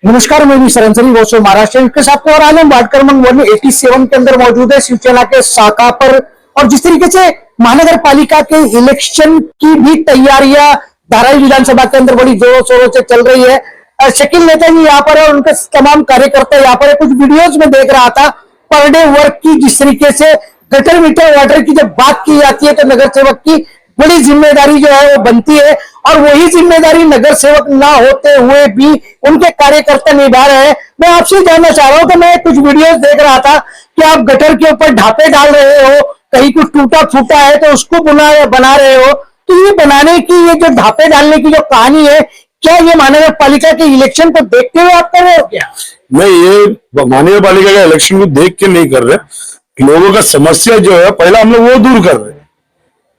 नमस्कार, मैं भी सरंसरी वो महाराष्ट्र के साथ और आज हम वार्ड क्रमांक 187 के अंदर मौजूद है शिवसेना के शाखा पर। और जिस तरीके से महानगर पालिका के इलेक्शन की भी तैयारियां धारावी विधानसभा के अंदर बड़ी जोरों शोरों से चल रही है। शकील नेता जी यहाँ पर है, उनके तमाम कार्यकर्ता यहाँ पर है। कुछ वीडियोज में देख रहा था पर डे वर्क की, जिस तरीके से गटर मीटर वाटर की जब बात की जाती है तो नगर सेवक की बड़ी जिम्मेदारी जो है वो बनती है, और वही जिम्मेदारी नगर सेवक ना होते हुए भी उनके कार्यकर्ता निभा रहे हैं। मैं आपसे जानना चाह रहा हूं कि मैं कुछ वीडियोस देख रहा था कि आप गटर के ऊपर ढापे डाल रहे हो, कहीं कुछ टूटा फूटा है तो उसको बना रहे हो। तो ये बनाने की, ये जो ढापे डालने की जो कहानी है, क्या ये महानगर पालिका के इलेक्शन को देखते हुए आप कर रहे हो क्या? नहीं, ये महानगर पालिका के इलेक्शन को देख के नहीं कर रहे। लोगों का समस्या जो है पहला हम लोग वो दूर कर रहे हैं,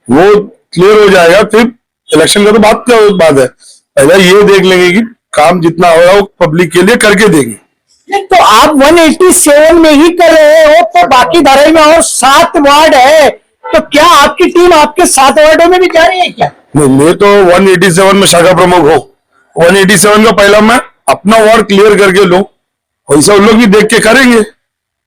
वो क्लियर हो जाएगा, फिर इलेक्शन का तो बात क्या बात है। पहले ये देख लेंगे कि काम जितना होगा वो पब्लिक के लिए करके देंगे। तो आप 187 में ही कर रहे हो, तो बाकी धारावी में और 7 वार्ड है, तो क्या आपकी टीम आपके 7 वार्डों में भी जा रही है क्या? नहीं, मैं तो 187 में शाखा प्रमुख हूँ। 187 का पहला मैं अपना वार्ड क्लियर करके लूं, वैसा उन लोग भी देख के करेंगे,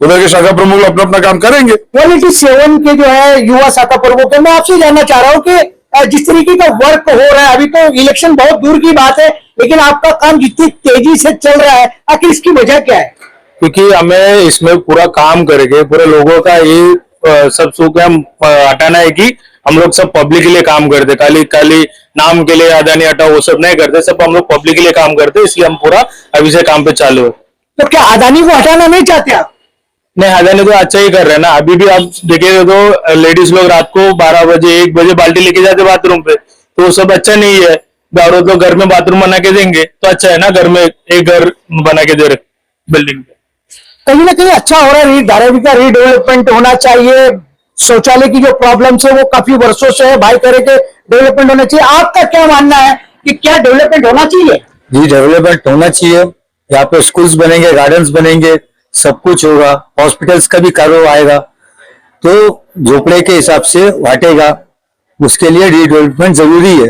उधर के शाखा प्रमुख अपना अपना काम करेंगे। 187 के जो है युवा शाखा प्रमुख है, मैं आपसे जानना चाह रहा हूँ कि जिस तरीके का वर्क हो रहा है, अभी तो इलेक्शन बहुत दूर की बात है, लेकिन आपका काम जितनी तेजी से चल रहा है, आखिर इसकी वजह क्या है? क्योंकि हमें इसमें पूरा काम करके पूरे लोगों का ये सब सुख हम हटाना है कि हम लोग सब पब्लिक के लिए काम करते, खाली नाम के लिए अदानी हटाओ वो सब नहीं करते, सब हम लोग पब्लिक के लिए काम करते, इसलिए हम पूरा अभी से काम पे चालू है। तो क्या अदानी को हटाना नहीं चाहते आप? नहीं, अदानी तो अच्छा ही कर रहे हैं ना। अभी भी आप देखिए तो लेडीज लोग रात को 12 बजे 1 बजे बाल्टी लेके जाते बाथरूम पे, तो वो सब अच्छा नहीं है। गाड़ो तो घर में बाथरूम बना के देंगे तो अच्छा है ना, घर में एक घर बना के दे रहे बिल्डिंग पे। कहीं ना कहीं अच्छा हो रहा है, धारावी का रीडेवलपमेंट होना चाहिए। शौचालय की जो प्रॉब्लम्स है वो काफी वर्षों से है, भाई करे के डेवलपमेंट होना चाहिए। आपका क्या मानना है कि क्या डेवलपमेंट होना चाहिए? जी, डेवलपमेंट होना चाहिए। यहाँ पे स्कूल्स बनेंगे, गार्डन्स बनेंगे, सब कुछ होगा, हॉस्पिटल्स का भी कार्य आएगा, तो झोपड़े के हिसाब से बांटेगा, उसके लिए रीडेवलपमेंट जरूरी है।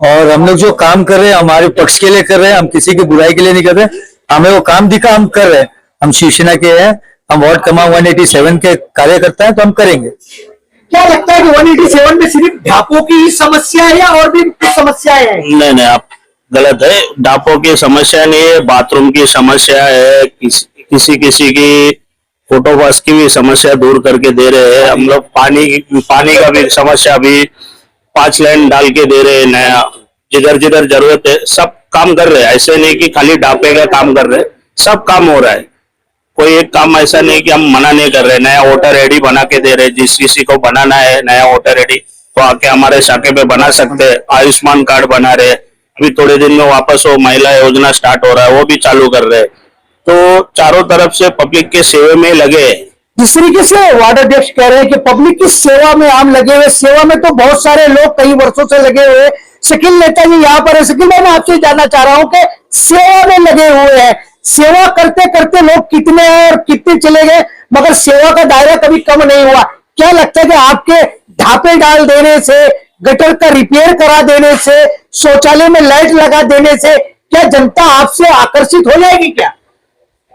और हम लोग जो काम कर रहे हैं हमारे पक्ष के लिए कर रहे हैं, हम किसी की बुराई के लिए नहीं कर रहे। हमें वो काम दिखा, हम कर रहे हैं। हम शिवसेना के हैं, हम वार्ड क्रमांक 187 के कार्यकर्ता हैं, तो हम करेंगे। क्या लगता है कि 187 में सिर्फ ढापों की ही समस्या है या और भी कुछ समस्याएं हैं? नहीं, आप गलत है। ढापों की समस्या नहीं है, बाथरूम की समस्या है, किसी की फोटोपास की भी समस्या दूर करके दे रहे हैं हम लोग। पानी का भी समस्या भी 5 लाइन डाल के दे रहे हैं नया, जिधर जिधर जरूरत है सब काम कर रहे हैं। ऐसे नहीं कि खाली ढापे का काम कर रहे हैं, सब काम हो रहा है। कोई एक काम ऐसा नहीं कि हम मना नहीं कर रहे। नया वोटर आईडी बना के दे रहे, जिस किसी को बनाना है नया वोटर आईडी तो आके हमारे शाखे पे बना सकते हैं। आयुष्मान कार्ड बना रहे, अभी थोड़े दिन में वापस वो महिला योजना स्टार्ट हो रहा है, वो भी चालू कर रहे हैं। तो चारों तरफ से पब्लिक के सेवा में लगे। जिस तरीके से वार्ड अध्यक्ष कह रहे हैं कि पब्लिक की सेवा में हम लगे हुए, सेवा में तो बहुत सारे लोग कई वर्षों से लगे हुए। शकील नेता जी यहाँ पर है। शकील भाई, मैं आपसे जानना चाह रहा हूँ कि सेवा में लगे हुए हैं, सेवा करते करते लोग कितने हैं और कितने चले गए, मगर सेवा का दायरा कभी कम नहीं हुआ। क्या लगता है कि आपके ढापे डाल देने से, गटर का रिपेयर करा देने से, शौचालय में लाइट लगा देने से क्या जनता आपसे आकर्षित हो जाएगी क्या?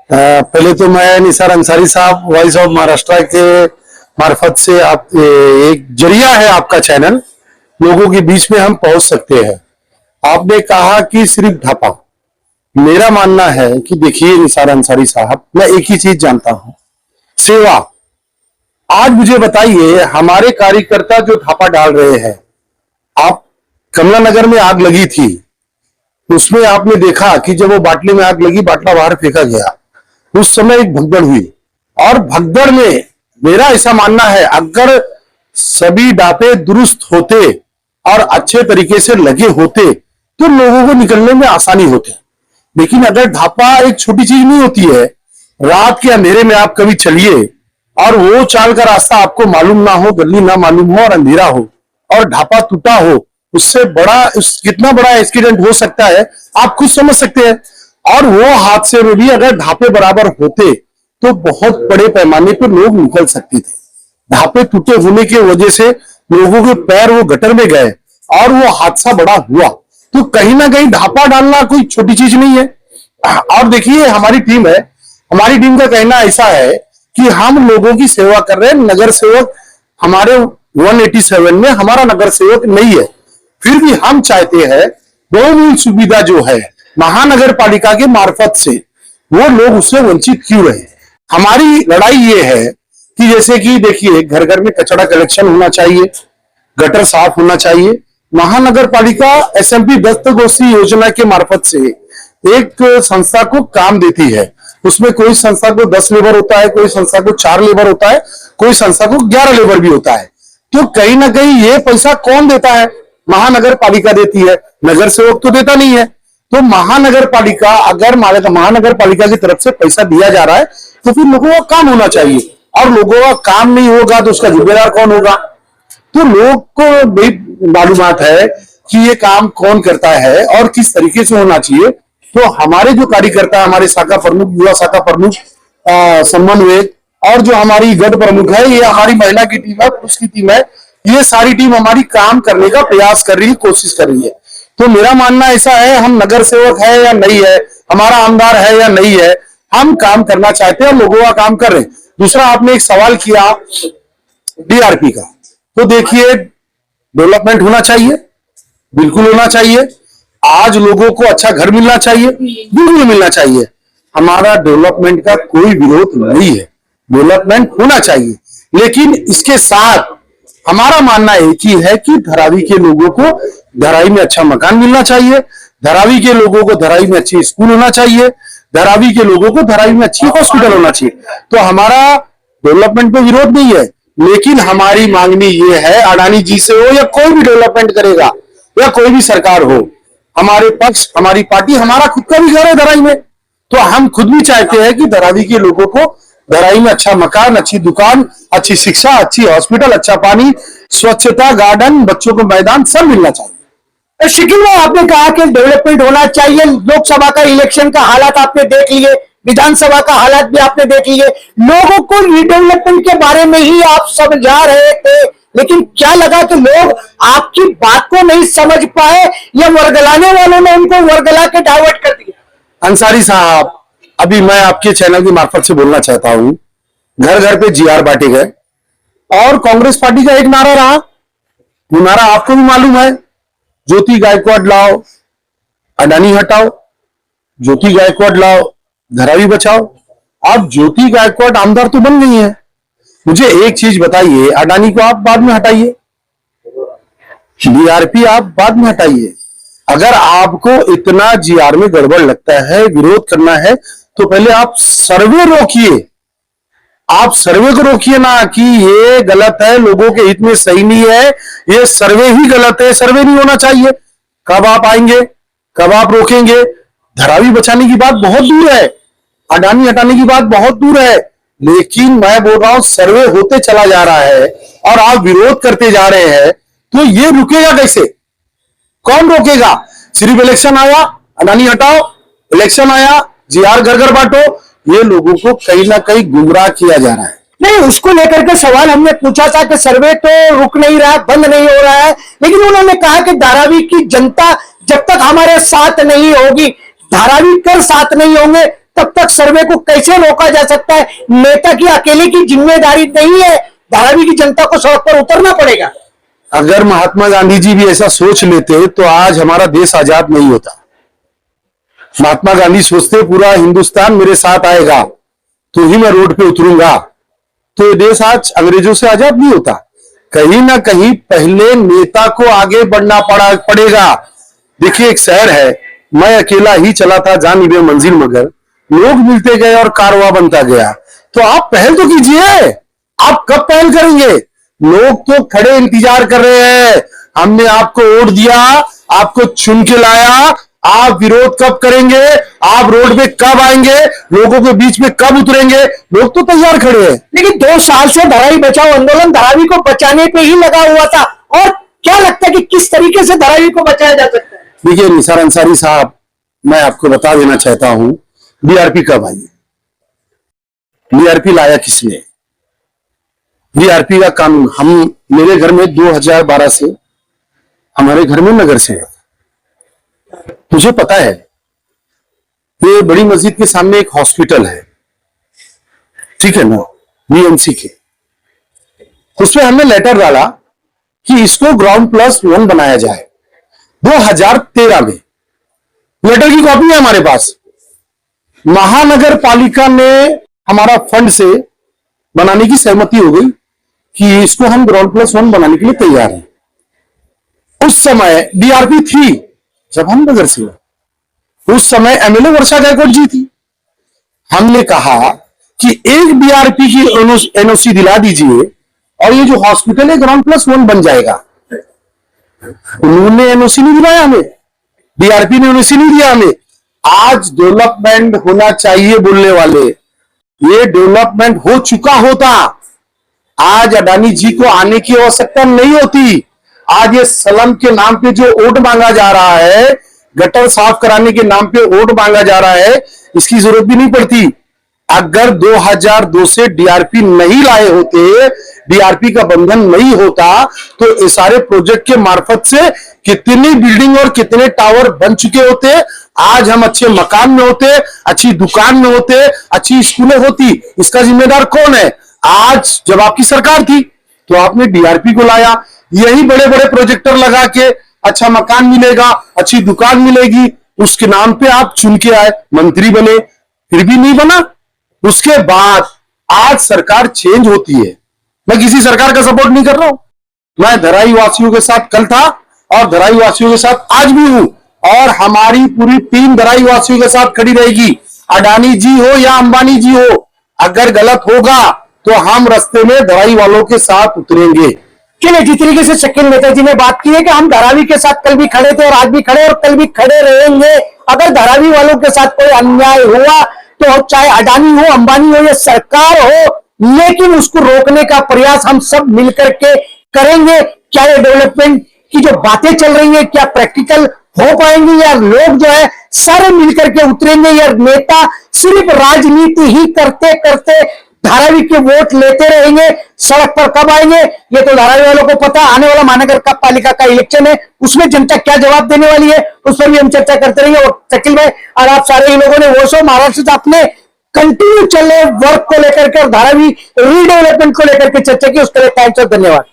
पहले तो मैं निसार अंसारी साहब, वॉइस ऑफ महाराष्ट्र के मार्फत से आप एक जरिया है आपका चैनल, लोगों के बीच में हम पहुंच सकते हैं। आपने कहा कि सिर्फ ढापा, मेरा मानना है कि देखिए निसार अंसारी साहब, मैं एक ही चीज जानता हूं, सेवा। आज मुझे बताइए, हमारे कार्यकर्ता जो ढापा डाल रहे हैं, आप कमला नगर में आग लगी थी, उसमें आपने देखा कि जब वो बाटले में आग लगी, बाटला बाहर फेंका गया, उस समय एक भगदड़ हुई। और भगदड़ में मेरा ऐसा मानना है, अगर सभी डापे दुरुस्त होते और अच्छे तरीके से लगे होते तो लोगों को निकलने में आसानी होती। लेकिन अगर ढापा एक छोटी चीज नहीं होती है, रात के अंधेरे में आप कभी चलिए और वो चाल का रास्ता आपको मालूम ना हो, गली ना मालूम हो और अंधेरा हो और ढापा टूटा हो, उससे कितना बड़ा एक्सीडेंट हो सकता है आप खुद समझ सकते हैं। और वो हादसे में भी अगर ढापे बराबर होते तो बहुत बड़े पैमाने पर लोग निकल सकते थे। ढापे टूटे होने की वजह से लोगों के पैर वो गटर में गए और वो हादसा बड़ा हुआ। तो कहीं ना कहीं ढापा डालना कोई छोटी चीज नहीं है। और देखिए हमारी टीम है, हमारी टीम का कहना ऐसा है कि हम लोगों की सेवा कर रहे हैं। नगर सेवक हमारे 187 में हमारा नगर सेवक नहीं है, फिर भी हम चाहते हैं बहुमूल्य सुविधा जो है महानगर पालिका के मार्फत से, वो लोग उससे वंचित क्यों रहे। हमारी लड़ाई ये है कि जैसे कि देखिए घर घर में कचरा कलेक्शन होना चाहिए, गटर साफ होना चाहिए। महानगर पालिका SMP दस्तगोशी योजना के मार्फत से एक संस्था को काम देती है। उसमें कोई संस्था को 10 लेबर होता है, कोई संस्था को 4 लेबर होता है, कोई संस्था को 11 लेबर भी होता है। तो कहीं ना कहीं ये पैसा कौन देता है? महानगर पालिका देती है, नगर सेवक तो देता नहीं है। तो महानगर पालिका, अगर महानगर पालिका की तरफ से पैसा दिया जा रहा है तो फिर लोगों का काम होना चाहिए, और लोगों का काम नहीं होगा तो उसका जिम्मेदार कौन होगा? तो लोग को भी मालूमात है कि ये काम कौन करता है और किस तरीके से होना चाहिए। तो हमारे जो कार्यकर्ता, हमारे शाखा प्रमुख, युवा शाखा प्रमुख, समन्वयक और जो हमारी गढ़ प्रमुख है, ये हमारी महिला की टीम है, पुरुष की टीम है, ये सारी टीम हमारी काम करने का प्रयास कर रही है, कोशिश कर रही है। तो मेरा मानना ऐसा है, हम नगर सेवक है या नहीं है, हमारा आमदार है या नहीं है, हम काम करना चाहते हैं और लोगों का काम कर रहे हैं। दूसरा, आपने एक सवाल किया DRP का, तो देखिए डेवलपमेंट होना चाहिए, बिल्कुल होना चाहिए। आज लोगों को अच्छा घर मिलना चाहिए, बिल्कुल मिलना चाहिए। हमारा डेवलपमेंट का कोई विरोध नहीं है, डेवलपमेंट होना चाहिए, लेकिन इसके साथ हमारा मानना एक ही है कि धरावी के लोगों को धरावी में अच्छा मकान मिलना चाहिए, धरावी के लोगों को धरावी में अच्छी स्कूल होना चाहिए, धरावी के लोगों को धरावी में अच्छी हॉस्पिटल होना चाहिए। तो हमारा डेवलपमेंट पे विरोध नहीं है, लेकिन हमारी मांगनी ये है, अडानी जी से हो या कोई भी डेवलपमेंट करेगा या कोई भी सरकार हो, हमारे पक्ष, हमारी पार्टी, हमारा खुद का भी घर है धरावी में, तो हम खुद भी चाहते हैं कि धरावी के लोगों को धरावी में अच्छा मकान, अच्छी दुकान, अच्छी शिक्षा, अच्छी हॉस्पिटल, अच्छा पानी, स्वच्छता, गार्डन, बच्चों को मैदान सब मिलना चाहिए। शकील भाई, आपने कहा कि डेवलपमेंट होना चाहिए। लोकसभा का इलेक्शन का हालात आपने देख लिए, विधानसभा का हालात भी आपने देख लिए, लोगों को रिडेवलपमेंट के बारे में ही आप समझा रहे थे, लेकिन क्या लगा कि लोग आपकी बात को नहीं समझ पाए या वर्गलाने वालों ने उनको वर्गला के डाइवर्ट कर दिया? अंसारी साहब, अभी मैं आपके चैनल की मार्फत से बोलना चाहता हूं, घर घर पे GR बांटे गए और कांग्रेस पार्टी का एक नारा रहा, वो नारा आपको भी मालूम है, ज्योति गायकवाड़ लाओ, अडानी हटाओ, ज्योति गायकवाड़ लाओ, धरावी बचाओ। अब ज्योति गायकवाड़ आमदार तो बन गई है, मुझे एक चीज बताइए, अडानी को आप बाद में हटाइए, DRP आप बाद में हटाइए। अगर आपको इतना GR में गड़बड़ लगता है, विरोध करना है, तो पहले आप सर्वे रोकिए, आप सर्वे को रोकिए ना कि ये गलत है, लोगों के हित में सही नहीं है, ये सर्वे ही गलत है, सर्वे नहीं होना चाहिए। कब आप आएंगे, कब आप रोकेंगे? धरावी बचाने की बात बहुत दूर है, अडानी हटाने की बात बहुत दूर है, लेकिन मैं बोल रहा हूं सर्वे होते चला जा रहा है और आप विरोध करते जा रहे हैं, तो ये रुकेगा कैसे? कौन रोकेगा? सिर्फ इलेक्शन आया अडानी हटाओ, इलेक्शन आया GR घर घर बांटो, ये लोगों को कहीं ना कहीं गुमराह किया जा रहा है। नहीं, उसको लेकर के सवाल हमने पूछा था कि सर्वे तो रुक नहीं रहा, बंद नहीं हो रहा है, लेकिन उन्होंने कहा कि धारावी की जनता जब तक हमारे साथ नहीं होगी, धारावी कर साथ नहीं होंगे, तब तक सर्वे को कैसे रोका जा सकता है? नेता की अकेले की जिम्मेदारी नहीं है, धारावी की जनता को सड़क पर उतरना पड़ेगा। अगर महात्मा गांधी जी भी ऐसा सोच लेते तो आज हमारा देश आजाद नहीं होता। महात्मा गांधी सोचते पूरा हिंदुस्तान मेरे साथ आएगा तो ही मैं रोड पे उतरूंगा, तो ये देश आज अंग्रेजों से आजाद नहीं होता। कहीं ना कहीं पहले नेता को आगे बढ़ना पड़ेगा। देखिए एक शहर है, मैं अकेला ही चला था जानिबे मंजिल, मगर लोग मिलते गए और कारवां बनता गया। तो आप पहल तो कीजिए, आप कब पहल करेंगे? लोग तो खड़े इंतजार कर रहे हैं, हमने आपको वोट दिया, आपको चुन के लाया, आप विरोध कब करेंगे? आप रोड पे कब आएंगे? लोगों के बीच में कब उतरेंगे? लोग तो तैयार खड़े हैं। लेकिन 2 साल से धरावी बचाओ आंदोलन धरावी को बचाने पे ही लगा हुआ था, और क्या लगता है कि किस तरीके से धरावी को बचाया जा सकता है? देखिए निसार अंसारी साहब, मैं आपको बता देना चाहता हूं, DRP कब आई? DRP लाया किसने? DRP का कानून हम, मेरे घर में 2012 से हमारे घर में नगर से है, मुझे पता है ये बड़ी मस्जिद के सामने एक हॉस्पिटल है, ठीक है ना, बीएमसी के, उसमें हमने लेटर डाला कि इसको ग्राउंड+1 बनाया जाए 2013 में। लेटर की कॉपी है हमारे पास। महानगर पालिका ने हमारा फंड से बनाने की सहमति हो गई कि इसको हम ग्राउंड+1 बनाने के लिए तैयार हैं। उस समय डीआरपी थी जब हम नगर से, उस समय एमएलए वर्षा गायकवाड़ जी थी। हमने कहा कि एक डीआरपी की एनओसी दिला दीजिए और ये जो हॉस्पिटल है ग्राउंड+1 बन जाएगा। उन्होंने एनओसी नहीं दिलाया हमें, डीआरपी ने एनओसी नहीं दिया हमें। आज डेवलपमेंट होना चाहिए बोलने वाले, ये डेवलपमेंट हो चुका होता, आज अडानी जी को आने की आवश्यकता नहीं होती। आज ये स्लम के नाम पे जो वोट मांगा जा रहा है, गटर साफ कराने के नाम पे वोट मांगा जा रहा है, इसकी जरूरत भी नहीं पड़ती। अगर 2002 से डीआरपी नहीं लाए होते, डीआरपी का बंधन नहीं होता, तो इस सारे प्रोजेक्ट के मार्फत से कितनी बिल्डिंग और कितने टावर बन चुके होते। आज हम अच्छे मकान में होते, अच्छी दुकान में होते, अच्छी स्कूलें होती। इसका जिम्मेदार कौन है? आज जब आपकी सरकार थी तो आपने डीआरपी को लाया, यही बड़े बड़े प्रोजेक्टर लगा के अच्छा मकान मिलेगा, अच्छी दुकान मिलेगी, उसके नाम पे आप चुन के आए, मंत्री बने, फिर भी नहीं बना। उसके बाद आज सरकार चेंज होती है। मैं किसी सरकार का सपोर्ट नहीं कर रहा हूं, मैं धराई वासियों के साथ कल था और धराई वासियों के साथ आज भी हूं, और हमारी पूरी टीम धराई वासियों के साथ खड़ी रहेगी। अडानी जी हो या अंबानी जी हो, अगर गलत होगा तो हम रास्ते में धराई वालों के साथ उतरेंगे। चलिए, जिस तरीके से शकील मेहता जी ने बात की है कि हम धारावी के साथ कल भी खड़े थे और आज भी खड़े और कल भी खड़े रहेंगे। अगर धारावी वालों के साथ कोई अन्याय हुआ तो चाहे अडानी हो, अंबानी हो या सरकार हो, लेकिन उसको रोकने का प्रयास हम सब मिलकर के करेंगे। क्या ये डेवलपमेंट की जो बातें चल रही है क्या प्रैक्टिकल हो पाएंगी, या लोग जो है सारे मिलकर के उतरेंगे, या नेता सिर्फ राजनीति ही करते करते धारावी के वोट लेते रहेंगे? सड़क पर कब आएंगे ये तो धारावी वालों को पता। आने वाला महानगर पालिका का इलेक्शन है, उसमें जनता क्या जवाब देने वाली है उस पर भी हम चर्चा करते रहेंगे। और शकील भाई और आप सारे ही लोगों ने वॉइस ऑफ महाराष्ट्र से अपने कंटिन्यू चले वर्क को लेकर के और धारावी रीडेवलपमेंट को लेकर के चर्चा की, उसके लिए थैंक्स और धन्यवाद।